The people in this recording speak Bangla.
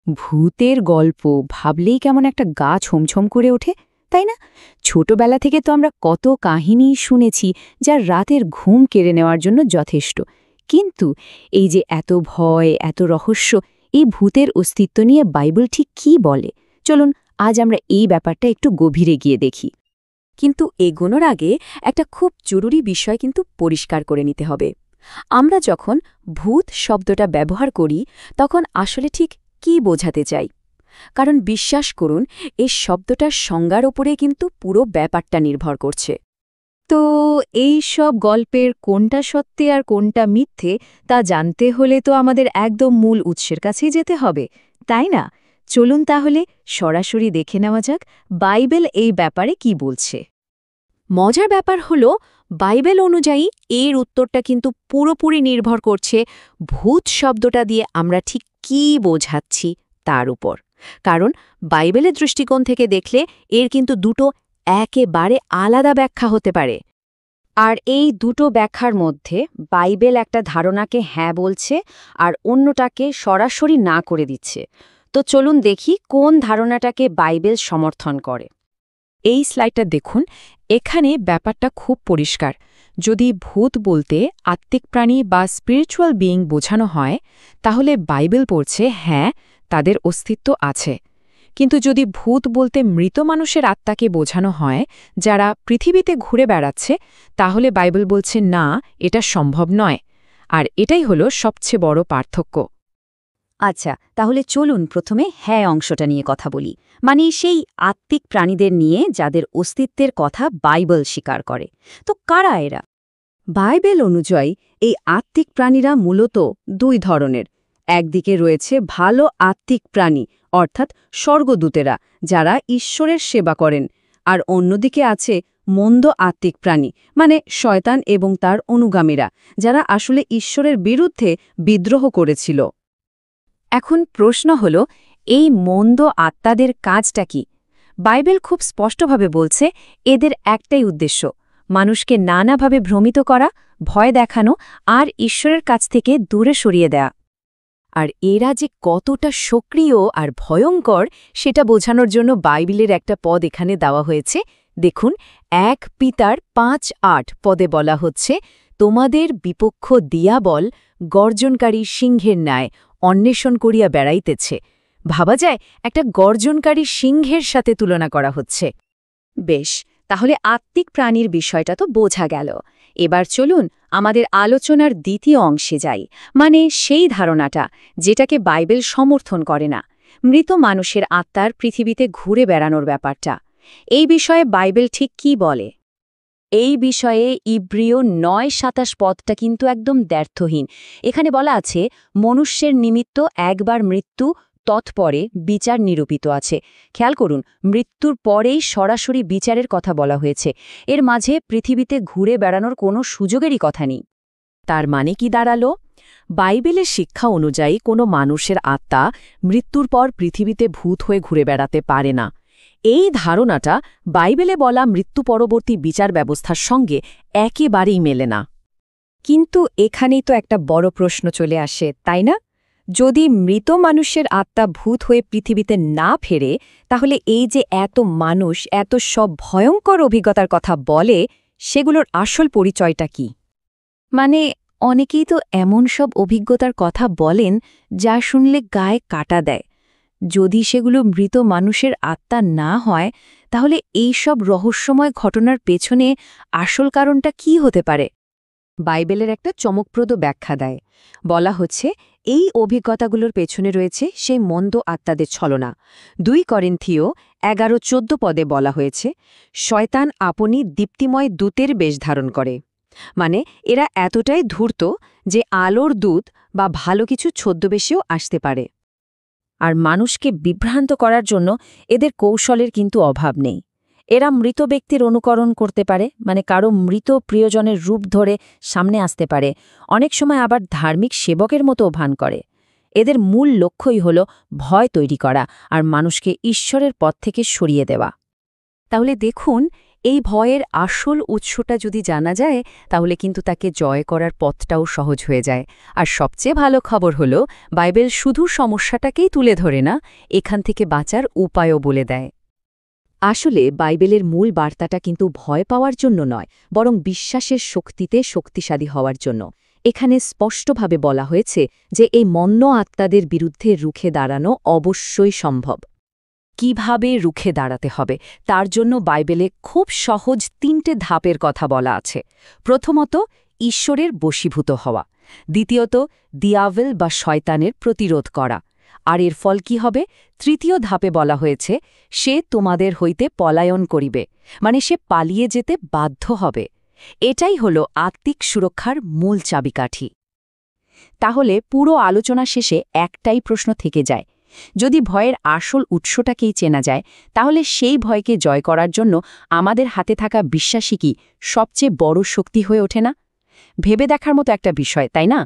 ভূতের গল্প ভাবলেই কেমন একটা গা ছমছম করে ওঠে, তাই না? ছোটবেলা থেকে তো আমরা কত কাহিনী শুনেছি যা রাতের ঘুম কেড়ে নেওয়ার জন্য যথেষ্ট। কিন্তু এই যে এত ভয়, এত রহস্য, এই ভূতের অস্তিত্ব নিয়ে বাইবেল ঠিক কী বলে? চলুন আজ আমরা এই ব্যাপারটা একটু গভীরে গিয়ে দেখি। কিন্তু এগোনোর আগে একটা খুব জরুরি বিষয় কিন্তু পরিষ্কার করে নিতে হবে। আমরা যখন ভূত শব্দটা ব্যবহার করি তখন আসলে ঠিক কী বোঝাতে চাই? কারণ বিশ্বাস করুন, এই শব্দটার সংজ্ঞার ওপরে কিন্তু পুরো ব্যাপারটা নির্ভর করছে। তো এই সব গল্পের কোনটা সত্যি আর কোনটা মিথ্যে তা জানতে হলে তো আমাদের একদম মূল উৎসের কাছেই যেতে হবে, তাই না? চলুন তাহলে সরাসরি দেখে নেওয়া যাক বাইবেল এই ব্যাপারে কি বলছে। মজার ব্যাপার হলো, বাইবেল অনুযায়ী এর উত্তরটা কিন্তু পুরোপুরি নির্ভর করছে ভূত শব্দটা দিয়ে আমরা ঠিক কী বোঝাচ্ছি তার উপর। কারণ বাইবেলের দৃষ্টিকোণ থেকে দেখলে এর কিন্তু দুটো একেবারে আলাদা ব্যাখ্যা হতে পারে। আর এই দুটো ব্যাখ্যার মধ্যে বাইবেল একটা ধারণাকে হ্যাঁ বলছে আর অন্যটাকে সরাসরি না করে দিচ্ছে। তো চলুন দেখি কোন ধারণাটাকে বাইবেল সমর্থন করে। এই স্লাইডটা দেখুন, এখানে ব্যাপারটা খুব পরিষ্কার। যদি ভূত বলতে আত্মিক প্রাণী বা স্পিরিচুয়াল বিইং বোঝানো হয়, তাহলে বাইবেল পড়ছে হ্যাঁ, তাদের অস্তিত্ব আছে। কিন্তু যদি ভূত বলতে মৃত মানুষের আত্মাকে বোঝানো হয়, যারা পৃথিবীতে ঘুরে বেড়াচ্ছে, তাহলে বাইবেল বলছে না, এটা সম্ভব নয়। আর এটাই হলো সবচেয়ে বড় পার্থক্য। আচ্ছা, তাহলে চলুন প্রথমে হ্যাঁ অংশটা নিয়ে কথা বলি, মানে সেই আত্মিক প্রাণীদের নিয়ে যাদের অস্তিত্বের কথা বাইবেল স্বীকার করে। তো কারা এরা? বাইবেল অনুযায়ী এই আত্মিক প্রাণীরা মূলত দুই ধরনের। একদিকে রয়েছে ভালো আত্মিক প্রাণী, অর্থাৎ স্বর্গদূতেরা, যারা ঈশ্বরের সেবা করেন। আর অন্যদিকে আছে মন্দ আত্মিক প্রাণী, মানে শয়তান এবং তার অনুগামীরা, যারা আসলে ঈশ্বরের বিরুদ্ধে বিদ্রোহ করেছিল। এখন প্রশ্ন হল, এই মন্দ আত্মাদের কাজটা কি? বাইবেল খুব স্পষ্টভাবে বলছে এদের একটাই উদ্দেশ্য, মানুষকে নানাভাবে ভ্রমিত করা, ভয় দেখানো আর ঈশ্বরের কাছ থেকে দূরে সরিয়ে দেয়া। আর এরা যে কতটা সক্রিয় আর ভয়ঙ্কর সেটা বোঝানোর জন্য বাইবেলের একটা পদ এখানে দেওয়া হয়েছে। দেখুন, ১ পিতার ৫:৮ পদে বলা হচ্ছে, তোমাদের বিপক্ষ দিয়াবল গর্জনকারী সিংহের ন্যায় অন্বেষণ করিয়া বেড়াইতেছে। ভাবা যায় একটা গর্জনকারী সিংহের সাথে তুলনা করা হচ্ছে। বেশ, তাহলে আত্মিক প্রাণীর বিষয়টা তো বোঝা গেল। এবার চলুন আমাদের আলোচনার দ্বিতীয় অংশে যাই, মানে সেই ধারণাটা যেটাকে বাইবেল সমর্থন করে না, মৃত মানুষের আত্মার পৃথিবীতে ঘুরে বেড়ানোর ব্যাপারটা। এই বিষয়ে বাইবেল ঠিক কী বলে? এই বিষয়ে ইব্রিয় ৯:২৭ পদটা কিন্তু একদম দ্ব্যর্থহীন। এখানে বলা আছে, মনুষ্যের নিমিত্ত একবার মৃত্যু, তৎপরে বিচার নিরূপিত আছে। খেয়াল করুন, মৃত্যুর পরেই সরাসরি বিচারের কথা বলা হয়েছে। এর মাঝে পৃথিবীতে ঘুরে বেড়ানোর কোনো সুযোগেরই কথা নেই। তার মানে কি দাঁড়ালো? বাইবেলের শিক্ষা অনুযায়ী কোনো মানুষের আত্মা মৃত্যুর পর পৃথিবীতে ভূত হয়ে ঘুরে বেড়াতে পারে না। এই ধারণাটা বাইবেলে বলা মৃত্যু পরবর্তী বিচার ব্যবস্থার সঙ্গে একেবারেই মেলে না। কিন্তু এখানেই তো একটা বড় প্রশ্ন চলে আসে, তাই না? যদি মৃত মানুষের আত্মা ভূত হয়ে পৃথিবীতে না ফেরে, তাহলে এই যে এত মানুষ এত সব ভয়ঙ্কর অভিজ্ঞতার কথা বলে, সেগুলোর আসল পরিচয়টা কি? মানে অনেকেই তো এমন সব অভিজ্ঞতার কথা বলেন যা শুনলে গায়ে কাটা দেয়। যদি সেগুলো মৃত মানুষের আত্মা না হয়, তাহলে এই সব রহস্যময় ঘটনার পেছনে আসল কারণটা কি হতে পারে? বাইবেলের একটা চমকপ্রদ ব্যাখ্যা দেয়। বলা হচ্ছে, এই অভিজ্ঞতাগুলোর পেছনে রয়েছে সেই মন্দ আত্মাদের ছলনা। ২ করিন্থীয় ১১:১৪ পদে বলা হয়েছে, শয়তান আপনি দীপ্তিময় দূতের বেশ ধারণ করে। মানে এরা এতটাই ধূর্ত যে আলোর দূত বা ভালো কিছু ছদ্মবেশেও আসতে পারে। আর মানুষকে বিভ্রান্ত করার জন্য এদের কৌশলের কিন্তু অভাব নেই। এরা মৃত ব্যক্তির অনুকরণ করতে পারে, মানে কারো মৃত প্রিয়জনের রূপ ধরে সামনে আসতে পারে, অনেক সময় আবার ধার্মিক সেবকের মতো ভান করে। এদের মূল লক্ষ্যই হল ভয় তৈরি করা আর মানুষকে ঈশ্বরের পথ থেকে সরিয়ে দেওয়া। তাহলে দেখুন, এই ভয়ের আসল উৎসটা যদি জানা যায় তাহলে কিন্তু তাকে জয় করার পথটাও সহজ হয়ে যায়। আর সবচেয়ে ভালো খবর হলো বাইবেল শুধু সমস্যাটাকেই তুলে ধরে না, এখান থেকে বাঁচার উপায়ও বলে দেয়। আসলে বাইবেলের মূল বার্তাটা কিন্তু ভয় পাওয়ার জন্য নয়, বরং বিশ্বাসের শক্তিতে শক্তিশালী হওয়ার জন্য। এখানে স্পষ্টভাবে বলা হয়েছে যে এই মন্দ আত্মাদের বিরুদ্ধে রুখে দাঁড়ানো অবশ্যই সম্ভব। কিভাবে রুখে দাঁড়াতে হবে তার জন্য বাইবেলে খুব সহজ 3টে ধাপের কথা বলা আছে। প্রথমত, ঈশ্বরের বশীভূত হওয়া। দ্বিতীয়ত, দিয়াভেল বা শয়তানের প্রতিরোধ করা। আর এর ফল কি হবে? তৃতীয় ধাপে বলা হয়েছে, সে তোমাদের হইতে পলায়ন করিবে, মানে সে পালিয়ে যেতে বাধ্য হবে। এটাই হল আত্মিক সুরক্ষার মূল চাবিকাঠি। তাহলে পুরো আলোচনা শেষে একটাই প্রশ্ন থেকে যায়, যদি ভয়ের আসল উৎসটাকেই চেনা যায়, তাহলে সেই ভয়কে জয় করার জন্য আমাদের হাতে থাকা বিশ্বাসই কি সবচেয়ে বড় শক্তি হয়ে ওঠে না? ভেবে দেখার মতো একটা বিষয়, তাই না?